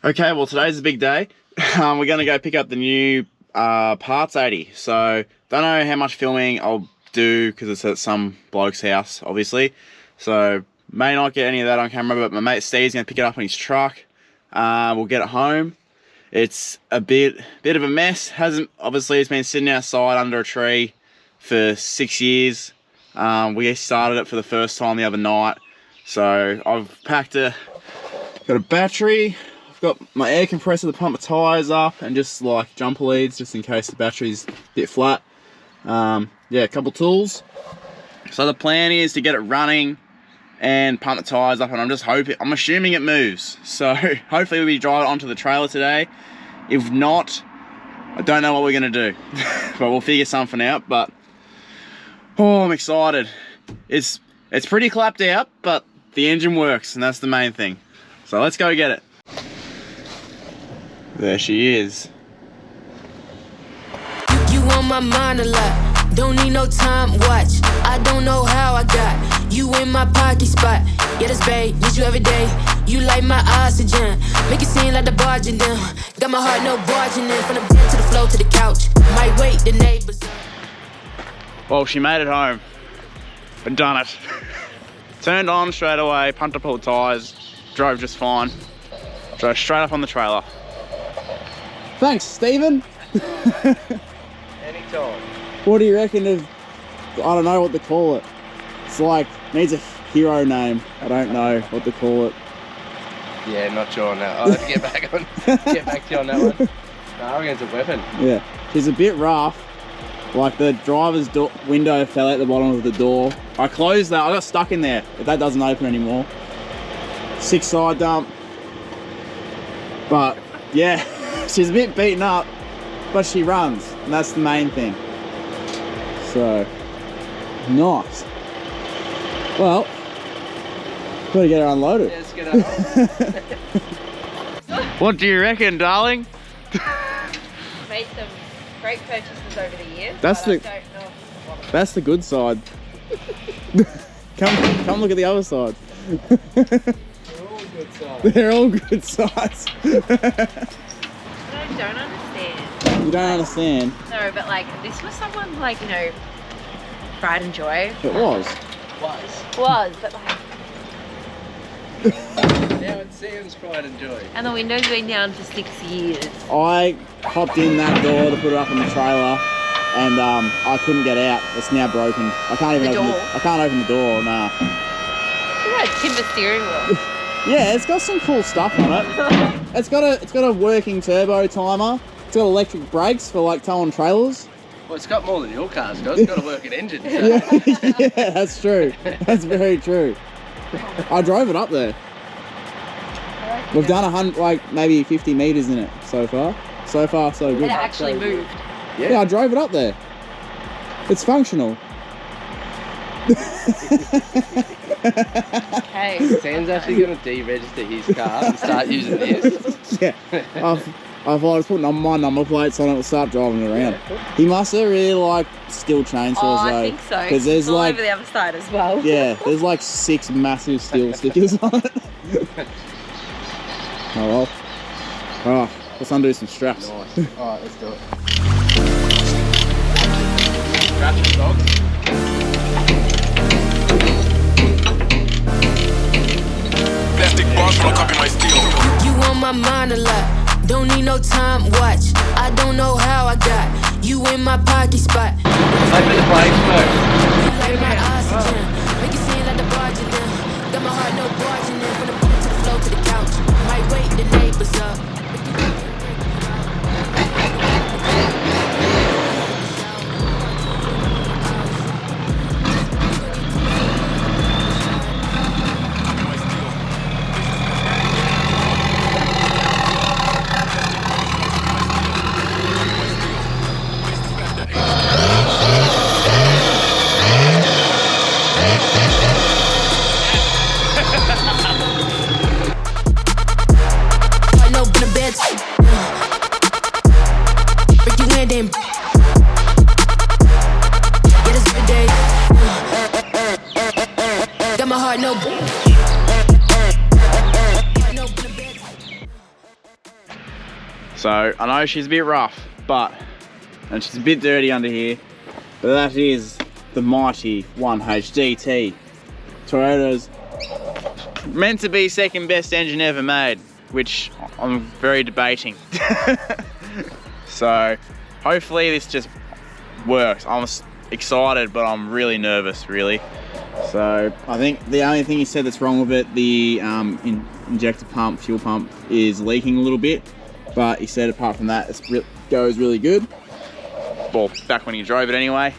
Okay, well today's a big day. We're gonna go pick up the new parts 80. So don't know how much filming I'll do because it's at some bloke's house, obviously. So may not get any of that on camera, but my mate Steve's gonna pick it up on his truck. We'll get it home. It's a bit of a mess. It's been sitting outside under a tree for 6 years. We started it for the first time the other night. So I've packed got a battery. Got my air compressor to pump the tyres up and just like jumper leads just in case the battery's a bit flat. Yeah, a couple tools. So the plan is to get it running and pump the tyres up, and I'm assuming it moves. So hopefully we drive it onto the trailer today. If not, I don't know what we're gonna do, but we'll figure something out. But oh, I'm excited. It's pretty clapped out, but the engine works and that's the main thing. So let's go get it. There she is. You on my mind a lot. Don't need no time watch. I don't know how I got you in my pocket spot. Yeah, that's babe, need you every day. You like my oxygen. Make it seem like the barging down. Got my heart no barging in. From the bed to the floor to the couch. Might wait the neighbors. Well, she made it home. But done it. Turned on straight away, pumped up all the tyres, drove just fine. Drove straight up on the trailer. Thanks, Stephen. Anytime. What do you reckon of, I don't know what to call it. It's like, needs a hero name. I don't know what to call it. Yeah, not sure on that. I'll have to get back to you on that one. No, I reckon it's a weapon. Yeah, she's a bit rough. Like the driver's window fell out the bottom of the door. I closed that, I got stuck in there. That doesn't open anymore. 6 side dump. But yeah, she's a bit beaten up, but she runs, and that's the main thing. So, nice. Well, gotta get her unloaded. Yeah, let's get her on. What do you reckon, darling? Made some great purchases over the years. That's the good side. come look at the other side. They're all good sides. I don't understand. You don't understand? No, but like this was someone like, you know, pride and joy. It was. Was, but like. Now it sounds pride and joy. And the window's been down for 6 years. I hopped in that door to put it up in the trailer, and I couldn't get out. It's now broken. I can't even I can't open the door. Nah. Look at that timber steering wheel. Yeah, it's got some cool stuff on it. It's got a working turbo timer. It's got electric brakes for like towing trailers. Well, it's got more than your car's got. It's got a working engine. So. Yeah, that's true. That's very true. I drove it up there. We've done 100, like maybe 50 meters in it so far. So far, so good. It actually moved. Yeah, I drove it up there. It's functional. Okay. Sam's actually going to deregister his car and start using this. Yeah, I thought I was putting my number plates on it and start driving it around. He must have really like steel chainsaws though. I think so. Because there's all like over the other side as well. Yeah, there's like 6 massive steel stickers on it. Oh well. Alright, let's undo some straps. Nice. Alright, let's do it. Straps, dog. Plastic bombs won't copy my steel. You on my mind a lot. Don't need no time watch. I don't know how I got you in my pocket spot. Open the brakes first. You like my oxygen. Make it seem like the barging down. Got my heart no barging in. From the bed to the floor to the couch. Might wait the neighbors up. So I know she's a bit rough, and she's a bit dirty under here, but that is the mighty 1HDT. Toyota's meant to be second best engine ever made, which I'm very debating. So hopefully this just works. I'm excited, but I'm really nervous, really. So I think the only thing he said that's wrong with it, the injector pump, fuel pump, is leaking a little bit. But he said apart from that, it goes really good. Well, back when he drove it anyway.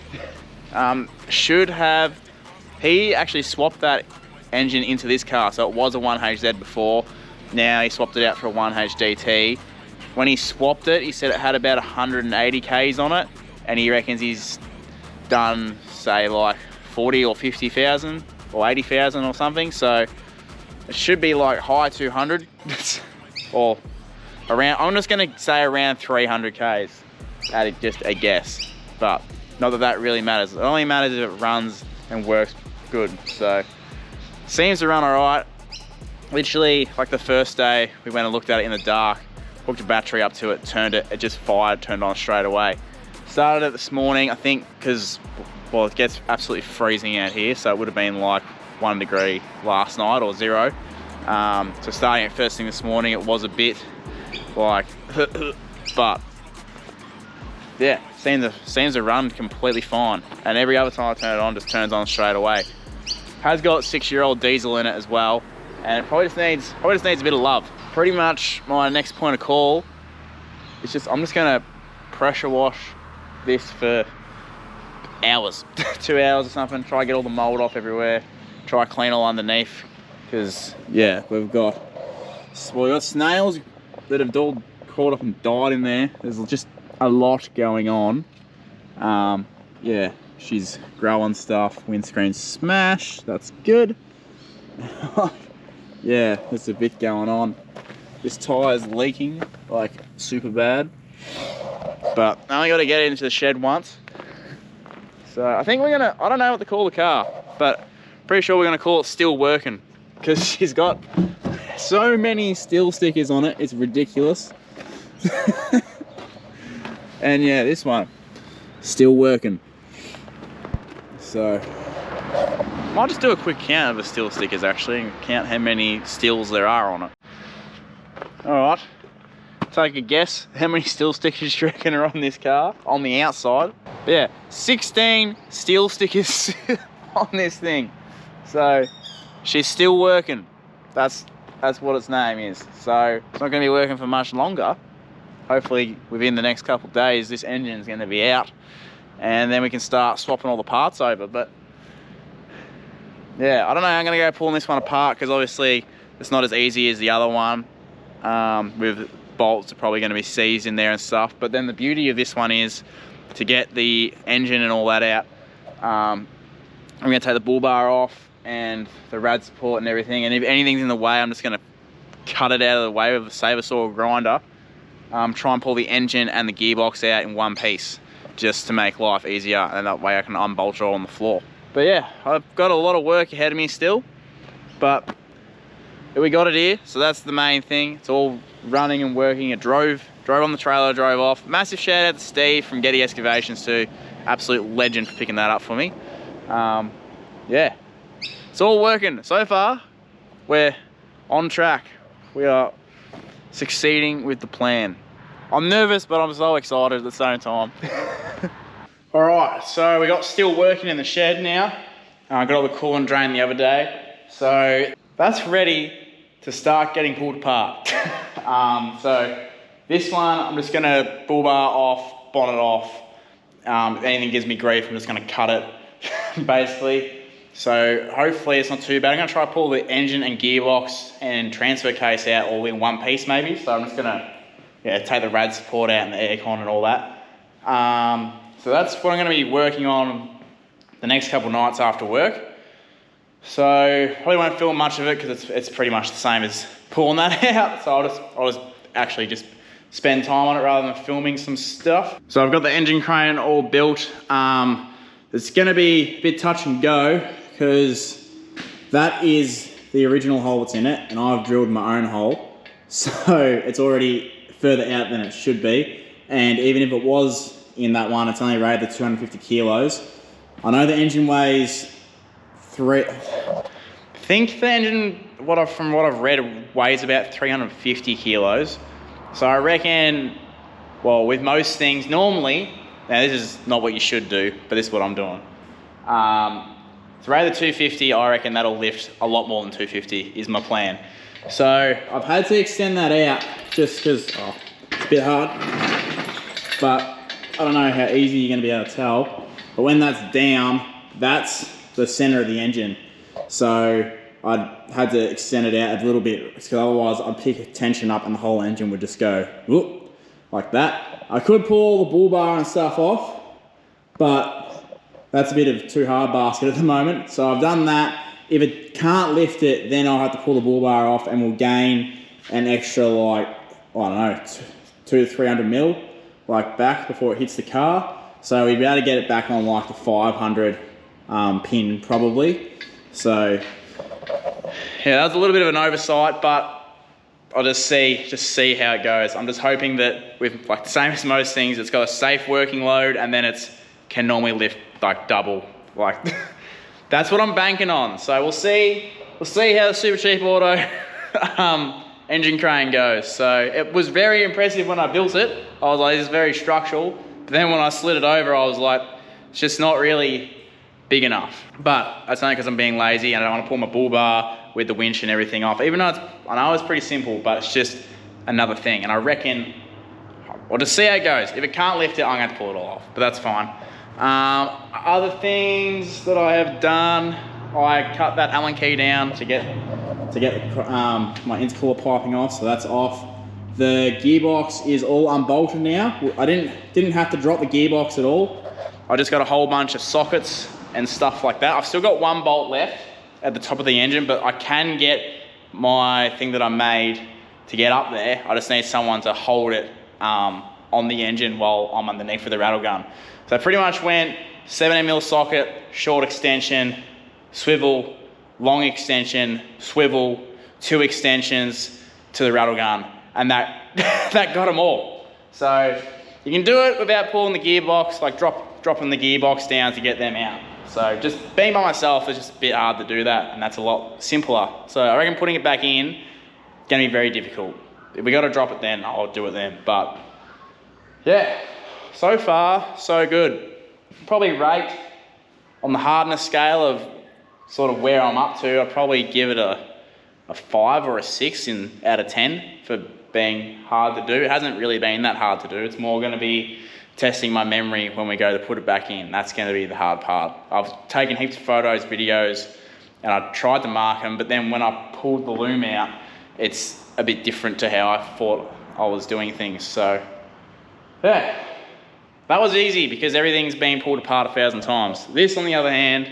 He actually swapped that engine into this car. So it was a 1HZ before. Now he swapped it out for a 1HDT. When he swapped it, he said it had about 180 Ks on it. And he reckons he's done, say, like 40 or 50,000 or 80,000 or something. So it should be like high 200 or around, I'm just gonna say around 300 Ks at just a guess, but not that that really matters. It only matters if it runs and works good. So seems to run all right. Literally like the first day we went and looked at it in the dark, hooked a battery up to it, turned it just fired, turned on straight away. Started it this morning, I think, because, well, it gets absolutely freezing out here, so it would have been like 1 degree last night or 0. So starting it first thing this morning, it was a bit like, but yeah, seems to run completely fine. And every other time I turn it on, just turns on straight away. Has got 6-year-old diesel in it as well, and it probably just needs a bit of love. Pretty much my next point of call is I'm just gonna pressure wash this for hours, 2 hours or something. Try to get all the mold off everywhere. Try to clean all underneath, because yeah, we've got snails that have all caught up and died in there. There's just a lot going on. Yeah, she's growing stuff. Windscreen smash, that's good. Yeah, there's a bit going on. This tire's leaking like super bad, but I only got to get it into the shed once. So I think I don't know what to call the car, but pretty sure we're gonna call it Still Working, because she's got so many still stickers on it, it's ridiculous. And yeah, this one, Still Working. So might just do a quick count of the still stickers actually, and count how many stills there are on it. All right, take a guess how many still stickers you reckon are on this car on the outside. But yeah, 16 steel stickers on this thing. So she's still working. That's what its name is. So it's not going to be working for much longer. Hopefully within the next couple of days this engine is going to be out, and then we can start swapping all the parts over. But yeah, I don't know how I'm going to go pulling this one apart, because obviously it's not as easy as the other one. With bolts are probably going to be seized in there and stuff. But then the beauty of this one is to get the engine and all that out. I'm going to take the bull bar off and the rad support and everything, and if anything's in the way, I'm just going to cut it out of the way with a saver saw or grinder. Try and pull the engine and the gearbox out in one piece, just to make life easier, and that way I can unbolt it all on the floor. But yeah, I've got a lot of work ahead of me still, but we got it here, so that's the main thing. It's all running and working. It drove on the trailer, drove off. Massive shout out to Steve from Getty Excavations too. Absolute legend for picking that up for me. Yeah, it's all working. So far, we're on track. We are succeeding with the plan. I'm nervous, but I'm so excited at the same time. All right, so we got Still Working in the shed now. I got all the coolant drain the other day. So that's ready to start getting pulled apart. So this one, I'm just gonna bull bar off, bonnet off. If anything gives me grief, I'm just gonna cut it, basically. So hopefully it's not too bad. I'm gonna try to pull the engine and gearbox and transfer case out all in one piece maybe. So I'm just gonna take the rad support out and the aircon and all that. So that's what I'm gonna be working on the next couple of nights after work. So probably won't film much of it because it's pretty much the same as pulling that out. So I'll just actually spend time on it rather than filming some stuff. So I've got the engine crane all built. It's gonna be a bit touch and go because that is the original hole that's in it, and I've drilled my own hole. So it's already further out than it should be. And even if it was in that one, it's only rated at 250 kilos. I know the engine weighs I think the engine, from what I've read, weighs about 350 kilos. So I reckon, well, with most things, normally, now this is not what you should do, but this is what I'm doing. It's rated at 250, I reckon that'll lift a lot more than 250 is my plan. So I've had to extend that out just because it's a bit hard, but I don't know how easy you're going to be able to tell. But when that's down, that's the center of the engine. So I had to extend it out a little bit because otherwise I'd pick tension up and the whole engine would just go whoop, like that. I could pull all the bull bar and stuff off, but that's a bit of too hard basket at the moment. So I've done that. If it can't lift it, then I'll have to pull the bull bar off and we'll gain an extra, like, I don't know, 200 to 300 mil, like, back before it hits the car. So we'd be able to get it back on like the 500 pin probably. So yeah, that was a little bit of an oversight, but I'll just see how it goes. I'm just hoping that with, like, the same as most things, it's got a safe working load and then it can normally lift like double, like that's what I'm banking on. So we'll see how the Super Cheap Auto engine crane goes. So it was very impressive when I built it. I was like, this is very structural. But then when I slid it over, I was like, it's just not really big enough. But that's only because I'm being lazy and I don't want to pull my bull bar with the winch and everything off. Even though I know it's pretty simple, but it's just another thing. And I reckon, we'll just see how it goes. If it can't lift it, I'm going to pull it all off, but that's fine. Other things that I have done, I cut that Allen key down to get my intercooler piping off, so that's off. The gearbox is all unbolted now. I didn't have to drop the gearbox at all. I just got a whole bunch of sockets and stuff like that. I've still got one bolt left at the top of the engine, but I can get my thing that I made to get up there. I just need someone to hold it on the engine while I'm underneath with the rattle gun. So I pretty much went 17mm socket, short extension, swivel, long extension, swivel, 2 extensions to the rattle gun, and that got them all. So you can do it without pulling the gearbox, like dropping the gearbox down to get them out. So just being by myself is just a bit hard to do that, and that's a lot simpler. So I reckon putting it back in gonna be very difficult. If we got to drop it then, I'll do it then. But yeah, so far so good. Probably rate on the hardness scale of sort of where I'm up to, I'd probably give it a 5 or a 6 out of 10 for being hard to do. It hasn't really been that hard to do. It's more going to be testing my memory when we go to put it back in. That's going to be the hard part. I've taken heaps of photos, videos, and I tried to mark them, but then when I pulled the loom out, it's a bit different to how I thought I was doing things. So yeah, that was easy because everything's been pulled apart 1,000 times. This, on the other hand,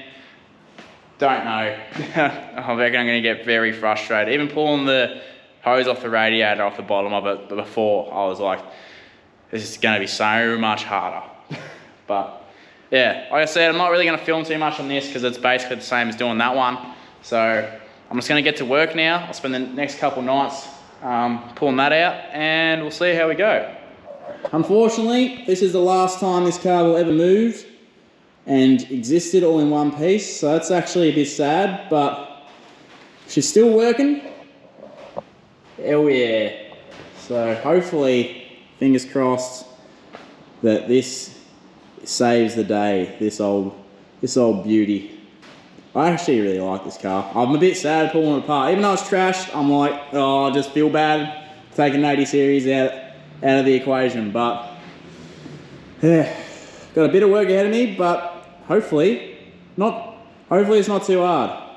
don't know. I reckon I'm going to get very frustrated. Even pulling the hose off the radiator off the bottom of it before, I was like, this is going to be so much harder. But yeah, like I said, I'm not really going to film too much on this because it's basically the same as doing that one. So I'm just going to get to work now. I'll spend the next couple nights pulling that out and we'll see how we go. Unfortunately, this is the last time this car will ever move and existed all in one piece, so that's actually a bit sad, but she's still working. Hell yeah. So hopefully, fingers crossed, that this saves the day, this old beauty. I actually really like this car. I'm a bit sad pulling it apart. Even though it's trashed, I'm like, oh, I just feel bad taking 80 series out of the equation, but yeah, got a bit of work ahead of me, but hopefully it's not too hard.